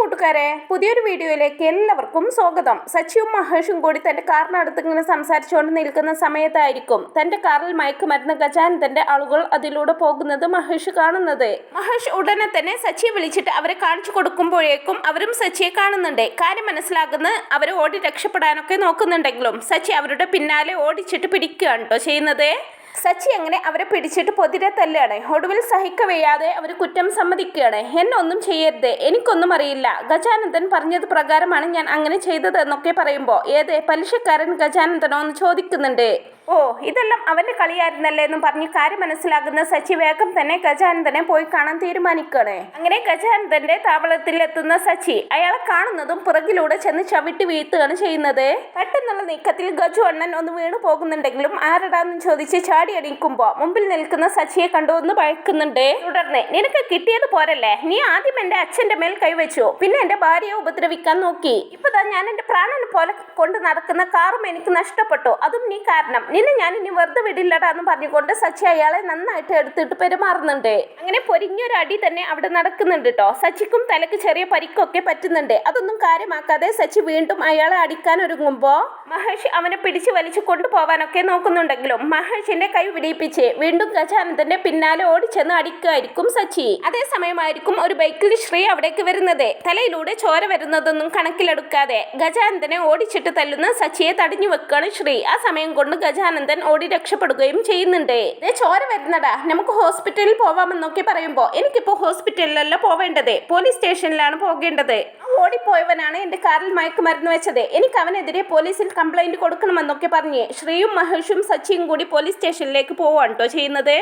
കൂട്ടുകാരെ, പുതിയൊരു വീഡിയോയിലേക്ക് എല്ലാവർക്കും സ്വാഗതം. സച്ചിയും മഹേഷും കൂടി തന്റെ കാറിനടുത്ത് ഇങ്ങനെ സംസാരിച്ചുകൊണ്ട് നിൽക്കുന്ന സമയത്തായിരിക്കും തന്റെ കാറിൽ മയക്കുമരുന്ന് ഗജാനന്ദന്റെ ആളുകൾ അതിലൂടെ പോകുന്നത് മഹേഷ് കാണുന്നത്. മഹേഷ് ഉടനെ തന്നെ സച്ചിയെ വിളിച്ചിട്ട് അവരെ കാണിച്ചു കൊടുക്കുമ്പോഴേക്കും അവരും സച്ചിയെ കാണുന്നുണ്ട്. കാര്യം മനസ്സിലാകുന്ന അവർ ഓടി രക്ഷപ്പെടാനൊക്കെ നോക്കുന്നുണ്ടെങ്കിലും സച്ചി അവരുടെ പിന്നാലെ ഓടിച്ചിട്ട് പിടിക്കുകയാണ് കേട്ടോ ചെയ്യുന്നത്. സച്ചി അങ്ങനെ അവരെ പിടിച്ചിട്ട് പൊതിരെ തല്ലാണ്. ഒടുവിൽ സഹിക്കവയ്യാതെ അവർ കുറ്റം സമ്മതിക്കുകയാണ്. എന്നെ ഒന്നും ചെയ്യരുത്, എനിക്കൊന്നും അറിയില്ല, ഗജാനന്ദൻ പറഞ്ഞത് പ്രകാരമാണ് ഞാൻ അങ്ങനെ ചെയ്തത് എന്നൊക്കെ പറയുമ്പോൾ ഏത് പലിശക്കാരൻ ഗജാനന്ദനോ എന്ന് ചോദിക്കുന്നുണ്ട്. ഓ, ഇതെല്ലാം അവന്റെ കളിയായിരുന്നല്ലേ എന്നും പറഞ്ഞ് കാര്യം മനസ്സിലാകുന്ന സച്ചി വേഗം തന്നെ ഗജാനന്ദനെ പോയി കാണാൻ തീരുമാനിക്കുകയാണ്. അങ്ങനെ ഗജാനന്ദന്റെ താവളത്തിൽ എത്തുന്ന സച്ചി അയാളെ കാണുന്നതും പുറകിലൂടെ ചെന്ന് ചവിട്ടി വീഴ്ത്തുകയാണ് ചെയ്യുന്നത്. പെട്ടെന്നുള്ള നീക്കത്തിൽ ഗജു അണ്ണൻ ഒന്ന് വീണു പോകുന്നുണ്ടെങ്കിലും ആരടാന്ന് ചോദിച്ച് ചാടി അടിക്കുമ്പോ മുമ്പിൽ നിൽക്കുന്ന സച്ചിയെ കണ്ടു ഒന്ന് ഭയക്കുന്നുണ്ട്. തുടർന്ന് നിനക്ക് കിട്ടിയത് പോരല്ലേ, നീ ആദ്യം എന്റെ അച്ഛന്റെ മേൽ കൈവച്ചു, പിന്നെ എന്റെ ഭാര്യയെ ഉപദ്രവിക്കാൻ നോക്കി, ഇപ്പതാ ഞാൻ എന്റെ പ്രാണനെ പോലെ കൊണ്ട് നടക്കുന്ന കാറും എനിക്ക് നഷ്ടപ്പെട്ടു, അതും നീ കാരണം, നിന്നെ ഞാൻ ഇനി വെറുതെ വിടില്ലടാ എന്ന് പറഞ്ഞുകൊണ്ട് സച്ചി അയാളെ നന്നായിട്ട് എടുത്തിട്ട് പെരുമാറുന്നുണ്ട്. അങ്ങനെ പൊരിഞ്ഞൊരു അടി തന്നെ അവിടെ നടക്കുന്നുണ്ട് കേട്ടോ. സച്ചിക്കും തലക്ക് ചെറിയ പരിക്കൊക്കെ പറ്റുന്നുണ്ട്. അതൊന്നും കാര്യമാക്കാതെ സച്ചി വീണ്ടും അയാളെ അടിക്കാൻ ഒരുങ്ങുമ്പോ മഹേഷ് അവനെ പിടിച്ചു വലിച്ചു കൊണ്ടുപോവാനൊക്കെ നോക്കുന്നുണ്ടെങ്കിലും മഹേഷിന്റെ കൈ വിടിയിപ്പിച്ച് വീണ്ടും ഗജാനന്ദന്റെ പിന്നാലെ ഓടിച്ചെന്ന് അടിക്കുമായിരിക്കും സച്ചി. അതേസമയമായിരിക്കും ഒരു ബൈക്കിൽ ശ്രീ അവിടേക്ക് വരുന്നത്. തലയിലൂടെ ചോര വരുന്നതൊന്നും കണക്കിലെടുക്കാതെ ഗജാനന്ദനെ ഓടിച്ചിട്ട് തല്ലുന്ന സച്ചിയെ തടഞ്ഞു വെക്കുകയാണ് ശ്രീ. ആ സമയം കൊണ്ട് ഗജാനന്ദൻ ഓടി രക്ഷപ്പെടുകയും ചെയ്യുന്നുണ്ട്. ചോര വരുന്നടാ, നമുക്ക് ഹോസ്പിറ്റലിൽ പോവാമെന്നൊക്കെ പറയുമ്പോ എനിക്കിപ്പോ ഹോസ്പിറ്റലിലല്ല പോവേണ്ടത്, പോലീസ് സ്റ്റേഷനിലാണ് പോകേണ്ടത്. ഓടിപ്പോയവനാണ് എന്റെ കാറിൽ മയക്കുമരുന്ന് വെച്ചത്, എനിക്ക് അവനെതിരെ പോലീസിൽ കംപ്ലൈന്റ് കൊടുക്കണമെന്നൊക്കെ പറഞ്ഞ് ശ്രീയും മഹേഷും സച്ചിയും കൂടി പോലീസ് സ്റ്റേഷനിലേക്ക് പോവാണ് കേട്ടോ ചെയ്യുന്നത്.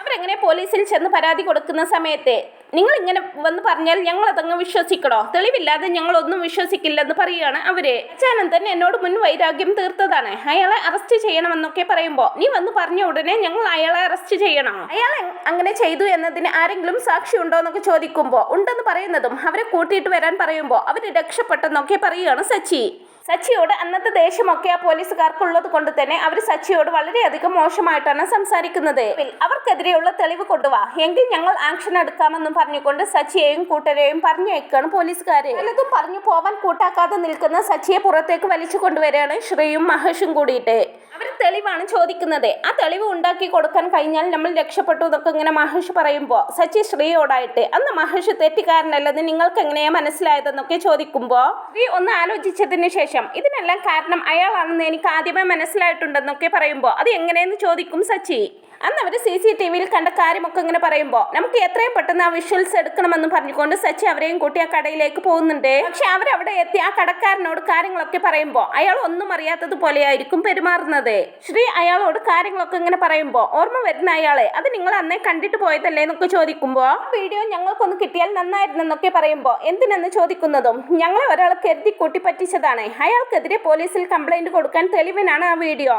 അവരെങ്ങനെ പോലീസിൽ ചെന്ന് പരാതി കൊടുക്കുന്ന സമയത്ത് നിങ്ങൾ ഇങ്ങനെ വന്ന് പറഞ്ഞാൽ ഞങ്ങൾ അതങ്ങ് വിശ്വസിക്കണോ, തെളിവില്ലാതെ ഞങ്ങൾ ഒന്നും വിശ്വസിക്കില്ലെന്ന് പറയുകയാണ് അവര്. ഗജാനന്ദൻ എന്നോട് മുൻ വൈരാഗ്യം തീർത്തതാണ്, അയാളെ അറസ്റ്റ് ചെയ്യണമെന്നൊക്കെ പറയുമ്പോൾ നീ വന്ന് പറഞ്ഞ ഉടനെ ഞങ്ങൾ അയാളെ അറസ്റ്റ് ചെയ്യണം, അയാൾ അങ്ങനെ ചെയ്തു എന്നതിന് ആരെങ്കിലും സാക്ഷി ഉണ്ടോ എന്നൊക്കെ ചോദിക്കുമ്പോൾ ഉണ്ടെന്ന് പറയുന്നതും അവരെ കൂട്ടിയിട്ട് വരാൻ പറയുമ്പോൾ അവര് രക്ഷപ്പെട്ടെന്നൊക്കെ പറയുകയാണ് സച്ചി. സച്ചിയോട് അന്നത്തെ ദേഷ്യമൊക്കെ ആ പോലീസുകാർക്കുള്ളത് കൊണ്ട് തന്നെ അവർ സച്ചിയോട് വളരെയധികം മോശമായിട്ടാണ് സംസാരിക്കുന്നത്. അവർക്കെതിരെയുള്ള തെളിവ് കൊണ്ടുവാ, എങ്കിൽ ഞങ്ങൾ ആക്ഷൻ എടുക്കാമെന്നും പറഞ്ഞുകൊണ്ട് സച്ചിയെയും കൂട്ടരെയും പറഞ്ഞേക്കാണ് പോലീസുകാര്. പലതും പറഞ്ഞു പോവാൻ കൂട്ടാക്കാതെ നിൽക്കുന്ന സച്ചിയെ പുറത്തേക്ക് വലിച്ചു കൊണ്ടുവരികയാണ് ശ്രീയും മഹേഷും കൂടിയിട്ട്. അവർ തെളിവാണ് ചോദിക്കുന്നത്. ആ തെളിവ് ഉണ്ടാക്കി കൊടുക്കാൻ കഴിഞ്ഞാൽ നമ്മൾ രക്ഷപ്പെട്ടു എന്നൊക്കെ ഇങ്ങനെ മഹേഷ് പറയുമ്പോൾ സച്ചി ശ്രീയോടായിട്ട് അന്ന് മഹേഷ് തെറ്റുകാരനല്ലെന്ന് നിങ്ങൾക്ക് എങ്ങനെയാ മനസ്സിലായതെന്നൊക്കെ ചോദിക്കുമ്പോൾ ശ്രീ ഒന്ന് ആലോചിച്ചതിന് ശേഷം ഇതിനെല്ലാം കാരണം അയാളാണെന്ന് എനിക്ക് ആദ്യമേ മനസ്സിലായിട്ടുണ്ടെന്നൊക്കെ പറയുമ്പോൾ അത് എങ്ങനെയെന്ന് ചോദിക്കും സച്ചി. അന്ന് അവർ CCTVയിൽ കണ്ട കാര്യമൊക്കെ ഇങ്ങനെ പറയുമ്പോൾ നമുക്ക് എത്രയും പെട്ടെന്ന് ആ വിഷ്വൽസ് എടുക്കണമെന്ന് പറഞ്ഞുകൊണ്ട് സച്ചി അവരെയും കൂട്ടി ആ കടയിലേക്ക് പോകുന്നുണ്ട്. പക്ഷെ അവരവിടെ എത്തി ആ കടക്കാരനോട് കാര്യങ്ങളൊക്കെ പറയുമ്പോൾ അയാൾ ഒന്നും അറിയാത്തതുപോലെയായിരിക്കും പെരുമാറുന്നത്. ശ്രീ അയാളോട് കാര്യങ്ങളൊക്കെ ഇങ്ങനെ പറയുമ്പോൾ ഓർമ്മ വരുന്ന അയാളെ അത് നിങ്ങൾ അന്നേ കണ്ടിട്ട് പോയതല്ലേ എന്നൊക്കെ ചോദിക്കുമ്പോൾ വീഡിയോ ഞങ്ങൾക്കൊന്ന് കിട്ടിയാൽ നന്നായിരുന്നെന്നൊക്കെ പറയുമ്പോൾ എന്തിനെന്ന് ചോദിക്കുന്നതും ഞങ്ങളെ ഒരാൾ കരുതി കൂട്ടി പറ്റിച്ചതാണ്, അയാൾക്കെതിരെ പോലീസിൽ കംപ്ലൈന്റ് കൊടുക്കാൻ തെളിവിനാണ് ആ വീഡിയോ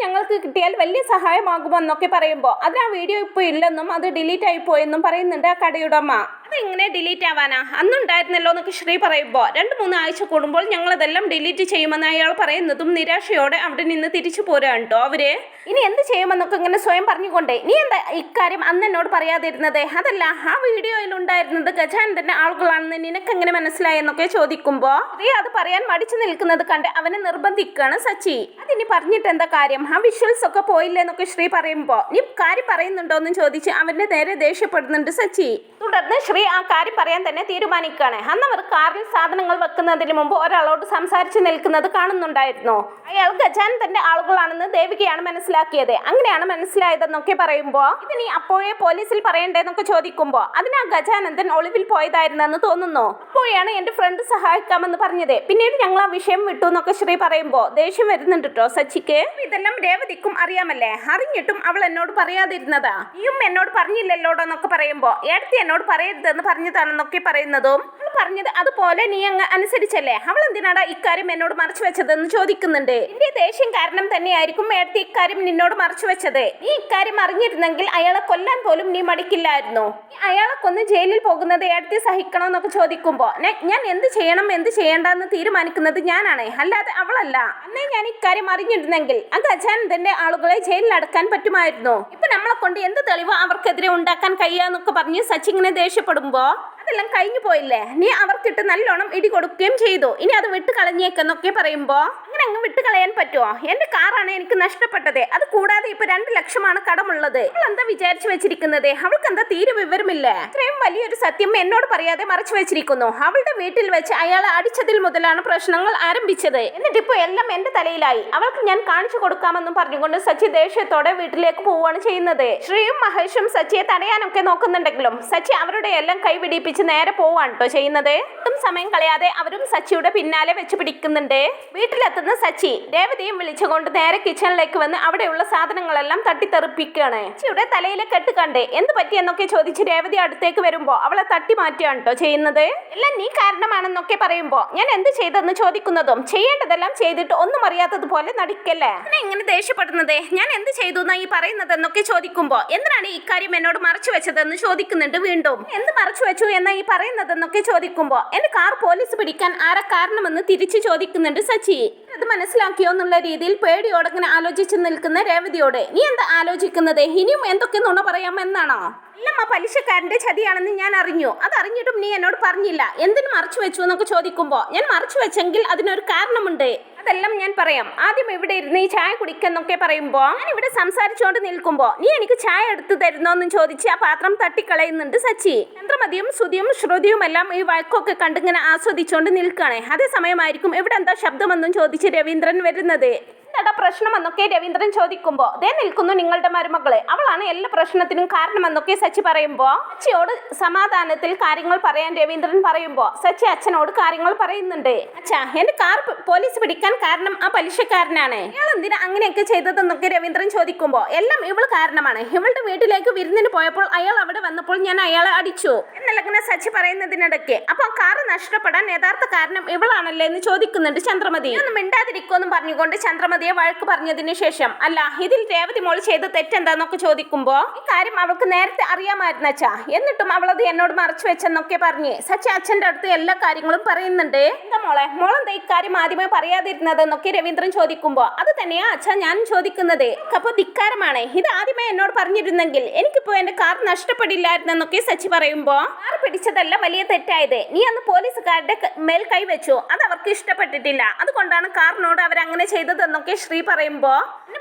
ഞങ്ങൾക്ക് കിട്ടിയാൽ വലിയ സഹായമാകുമോ എന്നൊക്കെ പറയുമ്പോൾ അത് ആ വീഡിയോ ഇപ്പോൾ ഇല്ലെന്നും അത് ഡിലീറ്റ് ആയി പോയെന്നും പറയുന്നുണ്ട് ആ കടയുടമ. അതെങ്ങനെ ഡിലീറ്റ് ആവാനാ, അന്നുണ്ടായിരുന്നല്ലോ എന്നൊക്കെ ശ്രീ പറയുമ്പോൾ 2-3 ആഴ്ച കൂടുമ്പോൾ ഞങ്ങളതെല്ലാം ഡിലീറ്റ് ചെയ്യുമെന്ന് അയാൾ പറയുന്നതും നിരാശയോടെ അവിടെ നിന്ന് തിരിച്ചു പോരാണ് കേട്ടോ അവര്. ഇനി എന്ത് ചെയ്യുമെന്നൊക്കെ ഇങ്ങനെ സ്വയം പറഞ്ഞുകൊണ്ട് നീ എന്താ ഇക്കാര്യം അന്ന് എന്നോട് പറയാതിരുന്നത്, അതല്ല ആ വീഡിയോയിൽ ഉണ്ടായിരുന്നത് ഗജാനന്ദന്റെ ആളുകളാണെന്ന് നിനക്കെങ്ങനെ മനസ്സിലായെന്നൊക്കെ ചോദിക്കുമ്പോൾ ശ്രീ അത് പറയാൻ മടിച്ചു നിൽക്കുന്നത് കണ്ട് അവനെ നിർബന്ധിക്കുകയാണ് സച്ചി. അതിനി പറഞ്ഞിട്ട് എന്താ കാര്യം, ആ വിഷ്വൽസ് ഒക്കെ പോയില്ലെന്നൊക്കെ ശ്രീ പറയുമ്പോൾ നീ കാര്യം പറയുന്നുണ്ടോ എന്ന് ചോദിച്ച് അവന്റെ നേരെ ദേഷ്യപ്പെടുന്നുണ്ട് സച്ചി. തുടർന്ന് ശ്രീ ആ കാര്യം പറയാൻ തന്നെ തീരുമാനിക്കുകയാണ്. അന്ന് അവർ കാറിൽ സാധനങ്ങൾ വെക്കുന്നതിന് മുമ്പ് ഒരാളോട് സംസാരിച്ച് നിൽക്കുന്നത് കാണുന്നുണ്ടായിരുന്നു. അയാൾ ഗജാനന്ദന്റെ ആളുകളാണെന്ന് ദേവികയാണ് മനസ്സിലാക്കിയത്, അങ്ങനെയാണ് മനസ്സിലായതെന്നൊക്കെ പറയുമ്പോൾ ഇത് നീ അപ്പോഴേ പോലീസിൽ പറയണ്ടേന്നൊക്കെ ചോദിക്കുമ്പോൾ അതിന് ആ ഗജാനന്ദൻ ഒളിവിൽ പോയതായിരുന്നെന്ന് തോന്നുന്നു, അപ്പോഴാണ് എന്റെ ഫ്രണ്ട് സഹായിക്കാമെന്ന് പറഞ്ഞത്, പിന്നീട് ഞങ്ങൾ ആ വിഷയം വിട്ടു എന്നൊക്കെ ശ്രീ പറയുമ്പോൾ ദേഷ്യം വരുന്നുണ്ട് കേട്ടോ സച്ചിക്ക്. ഇതെല്ലാം രേവതിക്കും അറിയാമല്ലേ, അറിഞ്ഞിട്ടും അവൾ എന്നോട് പറയാതിരുന്നതാ, നീയും എന്നോട് പറഞ്ഞില്ലല്ലോടോ എന്നൊക്കെ പറയുമ്പോൾ ഏടത്തി എന്നോട് പറയരുതെന്ന് പറഞ്ഞതാണെന്നൊക്കെ പറയുന്നതും പറഞ്ഞത് അതുപോലെ നീ അങ്ങ് അനുസരിച്ചല്ലേ, അവൾ എന്തിനാടാ ഇക്കാര്യം എന്നോട് മറച്ചു വെച്ചതെന്ന് ചോദിക്കുന്നുണ്ട്. എന്റെ ദേഷ്യം കാരണം തന്നെയായിരിക്കും ഏടത്തി ഇക്കാര്യം നിന്നോട് മറച്ചു വെച്ചത്, നീ ഇക്കാര്യം അറിഞ്ഞിരുന്നെങ്കിൽ അയാളെ കൊല്ലാൻ പോലും നീ മടിക്കില്ലായിരുന്നു, അയാളെ കൊന്ന് ജയിലിൽ പോകുന്നത് ഏടത്തി സഹിക്കണമെന്നൊക്കെ ചോദിക്കുമ്പോൾ ഞാൻ എന്ത് ചെയ്യണം എന്ത് ചെയ്യേണ്ടെന്ന് തീരുമാനിക്കുന്നത് ഞാനാണ്, അല്ലാതെ അവളല്ല. അന്നേ ഞാൻ ഇക്കാര്യം അറിഞ്ഞിരുന്നെങ്കിൽ ആ ഗജാനന്ദന്റെ ആളുകളെ ജയിലിൽ അടക്കാൻ പറ്റുമായിരുന്നു, ഇപ്പൊ നമ്മളെ കൊണ്ട് എന്ത് തെളിവ് അവർക്കെതിരെ ഉണ്ടാക്കാൻ കഴിയാന്നൊക്കെ പറഞ്ഞ് സച്ചിങ്ങനെ ദേഷ്യപ്പെടുമ്പോ അതെല്ലാം കഴിഞ്ഞു പോയില്ലേ, നീ അവർക്കിട്ട് നല്ലോണം ഇടി കൊടുക്കുകയും ചെയ്തു, ഇനി അത് വിട്ട് കളഞ്ഞേക്കെന്നൊക്കെ പറയുമ്പോ അങ്ങനെ അങ്ങ് വിട്ട് കളയാൻ പറ്റുമോ? എന്റെ കാറാണ് എനിക്ക് നഷ്ടപ്പെട്ടത്, അത് കൂടാതെ ഇപ്പൊ 2 ലക്ഷമാണ് കടമുള്ളത്. അവൾ എന്താ വിചാരിച്ചു വെച്ചിരിക്കുന്നത്? അവൾക്ക് എന്താ തീരെ വിവരമില്ലേ? ഇത്രയും വലിയൊരു സത്യം എന്നോട് പറയാതെ മറച്ചു വെച്ചിരിക്കുന്നു. അവളുടെ വീട്ടിൽ വെച്ച് അയാളെ അടിച്ചതിൽ മുതലാണ് പ്രശ്നങ്ങൾ ആരംഭിച്ചത്. എന്നിട്ടിപ്പോ എല്ലാം എന്റെ തലയിലായി. അവൾക്ക് ഞാൻ കാണിച്ചു കൊടുക്കാമെന്നും പറഞ്ഞുകൊണ്ട് സച്ചി ദേഷ്യത്തോടെ വീട്ടിലേക്ക് പോവുകയാണ് ചെയ്യുന്നത്. ശ്രീയും മഹേഷും സച്ചിയെ തടയാനൊക്കെ നോക്കുന്നുണ്ടെങ്കിലും സച്ചി അവരുടെ എല്ലാം കൈപിടിപ്പിച്ച് നേരെ പോവാണ് കേട്ടോ ചെയ്യുന്നത്. ഒട്ടും സമയം കളയാതെ അവരും സച്ചിയുടെ പിന്നാലെ വെച്ച് പിടിക്കുന്നുണ്ട്. വീട്ടിലെത്തുന്ന സച്ചി രേവതിയും വിളിച്ചുകൊണ്ട് നേരെ കിച്ചണിലേക്ക് വന്ന് അവിടെയുള്ള സാധനങ്ങളെല്ലാം തട്ടിത്തെറിപ്പിക്കുകയാണ്. സച്ചിയുടെ തലയിലെ കെട്ട് കണ്ട് എന്ത് പറ്റിയെന്നൊക്കെ ചോദിച്ച് രേവതി അടുത്തേക്ക് വരുമ്പോ അവളെ തട്ടി മാറ്റുകയാണ് കേട്ടോ ചെയ്യുന്നത്. എല്ലാം നീ കാരണമാണെന്നൊക്കെ പറയുമ്പോ ഞാൻ എന്ത് ചെയ്തെന്ന് ചോദിക്കുന്നതും ചെയ്യേണ്ടതെല്ലാം ചെയ്തിട്ട് ഒന്നും അറിയാത്തതുപോലെ നടിക്കല്ലേ, ഇങ്ങനെ ദേഷ്യപ്പെടുന്നത്? ഞാൻ എന്ത് ചെയ്തു എന്നാ ഈ പറയുന്നതെന്നൊക്കെ ചോദിക്കുമ്പോ എന്തിനാണ് ഇക്കാര്യം എന്നോട് മറച്ചു വെച്ചതെന്ന് ചോദിക്കുന്നുണ്ട്. വീണ്ടും എന്ത് മറച്ചു വെച്ചു എന്നാ ഈ പറയുന്നതെന്നൊക്കെ ചോദിക്കുമ്പോ എന്റെ കാർ പോലീസ് പിടിക്കാൻ ആരാ കാരണമെന്ന് തിരിച്ചു ചോദിക്കുന്നുണ്ട് സച്ചി. അത് മനസ്സിലാക്കിയോ എന്നുള്ള രീതിയിൽ പേടിയോടെ ഇങ്ങനെ ആലോചിച്ച് നിൽക്കുന്ന രേവതിയോട് നീ എന്താ ആലോചിക്കുന്നത്? ഇനിയും എന്തൊക്കെ നുണ പറയാമെന്നാണോ? ഇല്ലമ്മ, പലിശക്കാരന്റെ ചതിയാണെന്ന് ഞാൻ അറിഞ്ഞു. അതറിഞ്ഞിട്ടും നീ എന്നോട് പറഞ്ഞില്ല. എന്തിനു മറച്ചു വെച്ചു എന്നൊക്കെ ചോദിക്കുമ്പോ ഞാൻ മറച്ചു വെച്ചെങ്കിൽ അതിനൊരു കാരണമുണ്ട്, അതെല്ലാം ഞാൻ പറയാം. ആദ്യം ഇവിടെ ഇരുന്ന് ഈ ചായ കുടിക്കെന്നൊക്കെ പറയുമ്പോ ഞാൻ ഇവിടെ സംസാരിച്ചുകൊണ്ട് നിൽക്കുമ്പോ നീ എനിക്ക് ചായ എടുത്തു തരുന്നോന്നും ചോദിച്ച് ആ പാത്രം തട്ടിക്കളയുന്നുണ്ട് സച്ചി. ചന്ദ്രമതിയും ശ്രുതിയും ശ്രുതിയുമെല്ലാം ഈ വഴക്കൊക്കെ കണ്ടിങ്ങനെ ആസ്വദിച്ചുകൊണ്ട് നിൽക്കുകയാണ്. അതേസമയമായിരിക്കും ഇവിടെ എന്താ ശബ്ദമെന്നും ചോദിച്ച് രവീന്ദ്രൻ വരുന്നത്. എന്താ പ്രശ്നമെന്നൊക്കെ രവീന്ദ്രൻ ചോദിക്കുമ്പോ ദേ നിൽക്കുന്നു നിങ്ങളുടെ മരുമകള്, അവളാണ് എല്ലാ പ്രശ്നത്തിനും കാരണമെന്നൊക്കെ സച്ചി പറയുമ്പോ സച്ചിയോട് സമാധാനത്തിൽ കാര്യങ്ങൾ പറയാൻ രവീന്ദ്രൻ പറയുമ്പോ സച്ചി അച്ഛനോട് കാര്യങ്ങൾ പറയുന്നുണ്ട്. അച്ഛാ, എന്റെ കാർ പോലീസ് പിടിക്കാൻ കാരണം ആ പലിശക്കാരനാണ്. ഇയാൾ എന്തിനാ അങ്ങനെയൊക്കെ ചെയ്തതെന്നൊക്കെ രവീന്ദ്രൻ ചോദിക്കുമ്പോ എല്ലാം ഇവള് കാരണമാണ്. ഇവളുടെ വീട്ടിലേക്ക് വിരുന്നിന് പോയപ്പോൾ അയാൾ അവിടെ വന്നപ്പോൾ ഞാൻ അയാളെ അടിച്ചു എന്നല്ല സച്ചി പറയുന്നതിനിടയ്ക്ക് അപ്പൊ ആ കാറ് നഷ്ടപ്പെടാൻ യഥാർത്ഥ കാരണം ഇവളാണല്ലേ എന്ന് ചോദിക്കുന്നുണ്ട് ചന്ദ്രമതി. ഒന്നും മിണ്ടാതിരിക്കുമെന്നും പറഞ്ഞുകൊണ്ട് ചന്ദ്രമതി വഴക്ക് പറഞ്ഞതിന് ശേഷം അല്ല ഇതിൽ രേവതി മോൾ ചെയ്ത തെറ്റെന്താന്നൊക്കെ ചോദിക്കുമ്പോ ഈ കാര്യം അവൾക്ക് നേരത്തെ അറിയാമായിരുന്നു അച്ഛാ, എന്നിട്ടും അവളത് എന്നോട് മറച്ചു വെച്ചെന്നൊക്കെ പറഞ്ഞ് സച്ചി അച്ഛന്റെ അടുത്ത് എല്ലാ കാര്യങ്ങളും പറയുന്നുണ്ട്. എന്താ മോളെന്താ ഇക്കാര്യം ആദ്യമേ പറയാതിരുന്നതെന്നൊക്കെ രവീന്ദ്രൻ ചോദിക്കുമ്പോ അത് തന്നെയാ അച്ഛാ ഞാൻ ചോദിക്കുന്നത്. അപ്പൊ ധിക്കാരമാണ്. ഇത് ആദ്യമേ എന്നോട് പറഞ്ഞിരുന്നെങ്കിൽ എനിക്കിപ്പോ എന്റെ കാർ നഷ്ടപ്പെടില്ലായിരുന്നെന്നൊക്കെ സച്ചി പറയുമ്പോ കാർ പിടിച്ചതല്ല വലിയ തെറ്റായത്, നീ അന്ന് പോലീസുകാരുടെ മേൽ കൈവച്ചു, അത് അവർക്ക് ഇഷ്ടപ്പെട്ടിട്ടില്ല, അതുകൊണ്ടാണ് കാറിനോട് അവരങ്ങനെ ചെയ്തതെന്നൊക്കെ ശ്രീ പറയുമ്പോ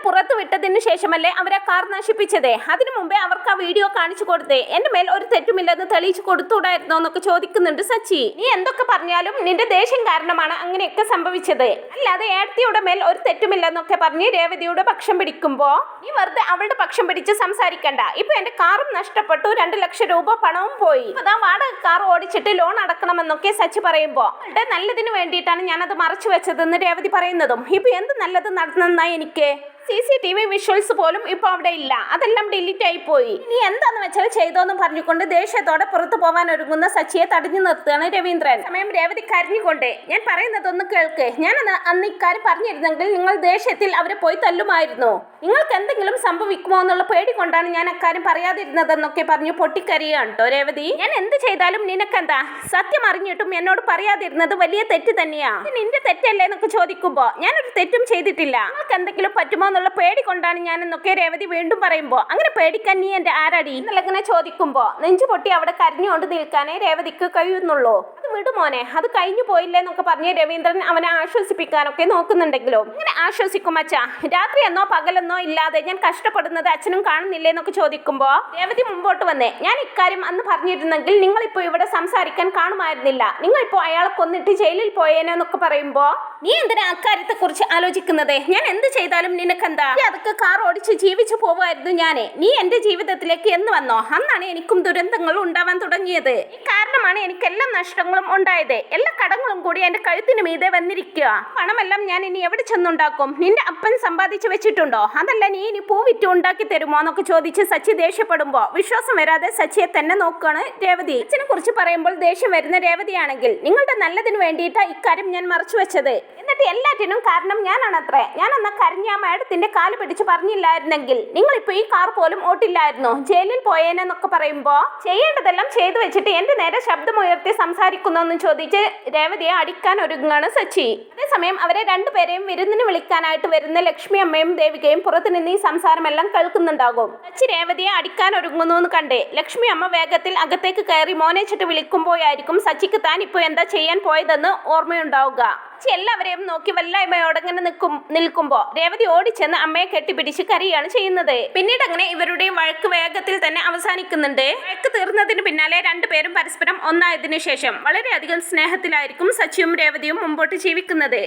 പുറത്തു വിട്ടതിന് ശേഷമല്ലേ അവരെ കാർ നശിപ്പിച്ചത്, അതിനു മുമ്പേ അവർക്ക് ആ വീഡിയോ കാണിച്ചു കൊടുത്തേ എന്റെ മേൽ ഒരു തെറ്റുമില്ലെന്ന് തെളിയിച്ചു കൊടുത്തുകൂടായിരുന്നോ എന്നൊക്കെ ചോദിക്കുന്നുണ്ട് സച്ചി. നീ എന്തൊക്കെ പറഞ്ഞാലും നിന്റെ ദേഷ്യം കാരണമാണ് അങ്ങനെയൊക്കെ സംഭവിച്ചത്, അല്ലാതെ ഏടത്തിയുടെ മേൽ ഒരു തെറ്റുമില്ലെന്നൊക്കെ പറഞ്ഞ് രേവതിയുടെ പക്ഷം പിടിക്കുമ്പോ നീ വെറുതെ അവളുടെ പക്ഷം പിടിച്ച് സംസാരിക്കണ്ട. ഇപ്പൊ എന്റെ കാറും നഷ്ടപ്പെട്ടു, 2 ലക്ഷം രൂപ പണവും പോയി, അതാ വാടക കാർ ഓടിച്ചിട്ട് ലോൺ അടക്കണമെന്നൊക്കെ സച്ചി പറയുമ്പോ അവളുടെ നല്ലതിന് വേണ്ടിയിട്ടാണ് ഞാനത് മറച്ചു വെച്ചതെന്ന് രേവതി പറയുന്നതും ഇപ്പൊ എന്ത് നല്ലത് നടന്നെന്നാ എനിക്ക് CCTV വിഷ്വൽസ് പോലും ഇപ്പൊ അവിടെ ഇല്ല, അതെല്ലാം ഡിലീറ്റ് ആയി പോയി, നീ എന്താന്ന് വെച്ചാൽ ചെയ്തോന്നും പറഞ്ഞുകൊണ്ട് ദേഷ്യത്തോടെ പുറത്തു പോവാൻ ഒരുങ്ങുന്ന സച്ചിയെ തടഞ്ഞു നിർത്തുകയാണ് രവീന്ദ്രൻ. സമയം രേവതി കരഞ്ഞുകൊണ്ട് ഞാൻ പറയുന്നതൊന്ന് കേൾക്ക്, ഞാൻ അന്ന് ഇക്കാര്യം പറഞ്ഞിരുന്നെങ്കിൽ നിങ്ങൾ ദേഷ്യത്തിൽ അവരെ പോയി തല്ലുമായിരുന്നു, നിങ്ങൾക്ക് എന്തെങ്കിലും സംഭവിക്കുമോ എന്നുള്ള പേടി കൊണ്ടാണ് ഞാൻ അക്കാര്യം പറയാതിരുന്നതെന്നൊക്കെ പറഞ്ഞു പൊട്ടിക്കരിയാണ് കേട്ടോ രേവതി. ഞാൻ എന്ത് ചെയ്താലും നിനക്കെന്താ, സത്യം അറിഞ്ഞിട്ടും എന്നോട് പറയാതിരുന്നത് വലിയ തെറ്റ് തന്നെയാ, നിന്റെ തെറ്റല്ലേ എന്നൊക്കെ ചോദിക്കുമ്പോ ഞാനൊരു തെറ്റും ചെയ്തിട്ടില്ല, നിങ്ങൾക്ക് എന്തെങ്കിലും പറ്റുമോ എന്നുള്ള പേടി കൊണ്ടാണ് ഞാൻ എന്നൊക്കെ രേവതി വീണ്ടും പറയുമ്പോ അങ്ങനെ പേടിക്കാൻ നീ എന്റെ ആരടി എന്നല്ല ചോദിക്കുമ്പോ നെഞ്ചു പൊട്ടി അവിടെ കരഞ്ഞുകൊണ്ട് നിൽക്കാനേ രേവതിക്ക് കഴിയുന്നുള്ളൂ. അത് വിടുമോനെ, അത് കഴിഞ്ഞു പോയില്ലേ എന്നൊക്കെ പറഞ്ഞ് രവീന്ദ്രൻ അവനെ ആശ്വസിപ്പിക്കാനൊക്കെ നോക്കുന്നുണ്ടെങ്കിലോ ഇങ്ങനെ ആശ്വസിക്കും അച്ഛാ, രാത്രി എന്നോ പകലെന്നോ ഇല്ലാതെ ഞാൻ കഷ്ടപ്പെടുന്നത് അച്ഛനും കാണുന്നില്ലേ എന്നൊക്കെ ചോദിക്കുമ്പോ രേവതി മുമ്പോട്ട് വന്നേ ഞാൻ ഇക്കാര്യം അന്ന് പറഞ്ഞിരുന്നെങ്കിൽ നിങ്ങളിപ്പോ ഇവിടെ സംസാരിക്കാൻ കാണുമായിരുന്നില്ല, നിങ്ങളിപ്പോ അയാളെ കൊന്നിട്ട് ജയിലിൽ പോയേനെന്നൊക്കെ പറയുമ്പോ നീ എന്തിനാ അക്കാര്യത്തെ കുറിച്ച് ആലോചിക്കുന്നത്, ഞാൻ എന്ത് ചെയ്താലും നിനക്കെന്താ, അതൊക്കെ കാർ ഓടിച്ച് ജീവിച്ചു പോവായിരുന്നു ഞാനേ, നീ എന്റെ ജീവിതത്തിലേക്ക് എന്ന് വന്നോ അന്നാണ് എനിക്കും ദുരന്തങ്ങൾ ഉണ്ടാവാൻ തുടങ്ങിയത്, ഈ കാരണമാണ് എനിക്കെല്ലാം നഷ്ടങ്ങളും ഉണ്ടായത്, എല്ലാ കടങ്ങളും കൂടി എന്റെ കഴുത്തിന് മീതെ വന്നിരിക്കുക, പണമെല്ലാം ഞാൻ ഇനി എവിടെ ചെന്നുണ്ടാക്കും, നിന്റെ അപ്പൻ സമ്പാദിച്ചു വെച്ചിട്ടുണ്ടോ, അതല്ല നീ ഇനി പൂ വിറ്റ് ഉണ്ടാക്കി തരുമോ എന്നൊക്കെ ചോദിച്ച് സച്ചി ദേഷ്യപ്പെടുമ്പോ വിശ്വാസം വരാതെ സച്ചിയെ തന്നെ നോക്കുകയാണ് രേവതി. അച്ഛനെ കുറിച്ച് പറയുമ്പോൾ ദേഷ്യം വരുന്ന രേവതിയാണെങ്കിൽ നിങ്ങളുടെ നല്ലതിന് വേണ്ടിയിട്ടാ ഇക്കാര്യം ഞാൻ മറച്ചു വെച്ചത്, എന്നിട്ട് എല്ലാറ്റിനും കാരണം ഞാനാണത്രേ, ഞാൻ അന്ന് കരഞ്ഞ മേടത്തി അദ്ദേഹത്തിന്റെ കാല് പിടിച്ച് പറഞ്ഞില്ലായിരുന്നെങ്കിൽ നിങ്ങൾ ഇപ്പൊ ഈ കാർ പോലും ഓട്ടില്ലായിരുന്നു, ജയിലിൽ പോയേനെന്നൊക്കെ പറയുമ്പോ ചെയ്യേണ്ടതെല്ലാം ചെയ്തു വെച്ചിട്ട് എന്റെ നേരെ ശബ്ദമുയർത്തി സംസാരിക്കുന്നൊന്നും ചോദിച്ച് രേവതിയെ അടിക്കാൻ ഒരുങ്ങാണ് സച്ചി. അതേസമയം അവരെ രണ്ടുപേരെയും വിരുന്നിന് വിളിക്കാനായിട്ട് വരുന്ന ലക്ഷ്മി അമ്മയും ദേവികയും പുറത്തു നിന്ന് ഈ സംസാരമെല്ലാം കേൾക്കുന്നുണ്ടാകും. സച്ചി രേവതിയെ അടിക്കാൻ ഒരുങ്ങുന്നു എന്ന് കണ്ടേ ലക്ഷ്മി അമ്മ വേഗത്തിൽ അകത്തേക്ക് കയറി മോനേച്ചിട്ട് വിളിക്കുമ്പോഴായിരിക്കും സച്ചിക്ക് താൻ ഇപ്പോൾ എന്താ ചെയ്യാൻ പോയതെന്ന് ഓർമ്മയുണ്ടാവുക. സച്ചി എല്ലാവരെയും നോക്കി വല്ലായ്മയോടങ്ങനെ നിൽക്കുമ്പോ രേവതി ഓടിച്ചെന്ന് അമ്മയെ കെട്ടിപ്പിടിച്ച് കരയാണ് ചെയ്യുന്നത്. പിന്നീട് അങ്ങനെ ഇവരുടെ വഴക്ക് വേഗത്തിൽ തന്നെ അവസാനിക്കുന്നുണ്ട്. വഴക്ക് തീർന്നതിന് പിന്നാലെ രണ്ടുപേരും പരസ്പരം ഒന്നായതിനു ശേഷം വളരെയധികം സ്നേഹത്തിലായിരിക്കും സച്ചിയും രേവതിയും മുമ്പോട്ട് ജീവിക്കുന്നത്.